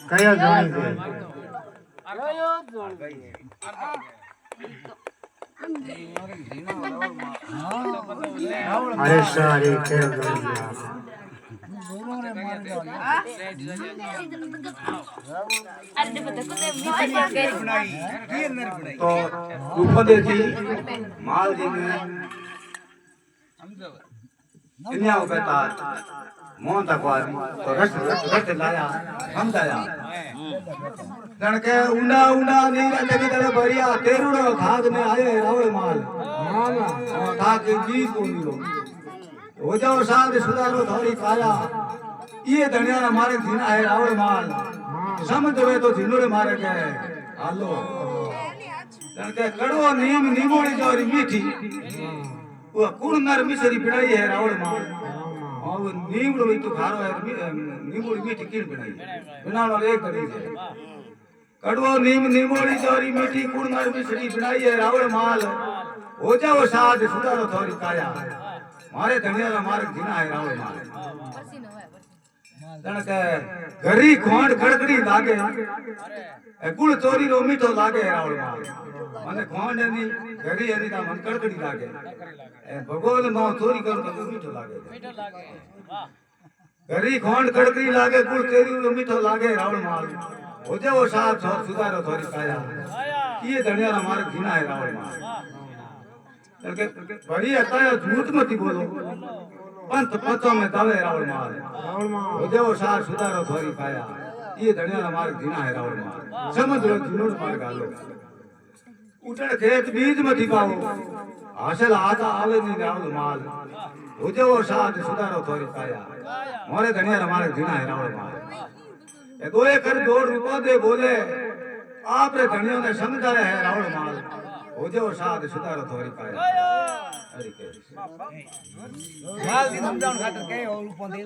કયો જોઈ છે અરે સારી ખેલ तो उपदे थी माल जी में दुनिया को कहता मोहन तकवारी तो रट लाया समझाया जन के उंडा उंडा नीरा जगी तले भरिया तेरुड़ो खाग में आए रावल माल खाग जी को मिलो हो जाओ साल सुधारो थोड़ी काया ये धनिया मारे धीना है रावल माल समझ वे तो झिंडोड़े मारे के हालो जन के कड़वा नीम नीमोड़ी जोरी मीठी वो कुण नर मिसरी पिड़ाई है रावल माल और नीमड़ो तो खारो है नीमोड़ी मीठी किण पिड़ाई बिनानो एक कड़ी है कड़वा नीम नीमोड़ी जोरी मीठी कुण नर मिसरी पिड़ाई है रावल माल हो जाओ साध सुधारो थोड़ी काया मारे धनिया मारे धीना है रावल माल जन के घरी खोंड खड़कड़ी लागे गुड़ चोरी रो मीठो लागे रावल माल माने खोंड एनी घरी एनी ता मन कड़कड़ी लागे भगोल नो चोरी कर तो मीठो लागे घरी खोंड खड़कड़ी लागे गुड़ चोरी रो मीठो लागे रावल माल हो जाओ साथ सुधारो थोड़ी काया ये धनिया मारे धीना है रावल माल बड़ी आता है झूठ मती बोलो पंत पतो में दवे रावल माल हो जाओ सार सुधारो थोड़ी काया ये धनिया मार्ग धीना है रावल माल समझ लो झूठ मार्ग आलो उठण खेत बीज मती पाओ हासिल आता आवे नहीं रावल माल हो जाओ सार सुधारो थोड़ी काया मोरे धनिया मार्ग धीना है रावल माल ये दोए कर दो रुपया दे बोले आपरे धनियों ने समझाया है रावल माल हो जाओ साथ सुधारो थोड़ी काया अरे के माल दी समझाउन खातिर के और रूपो दे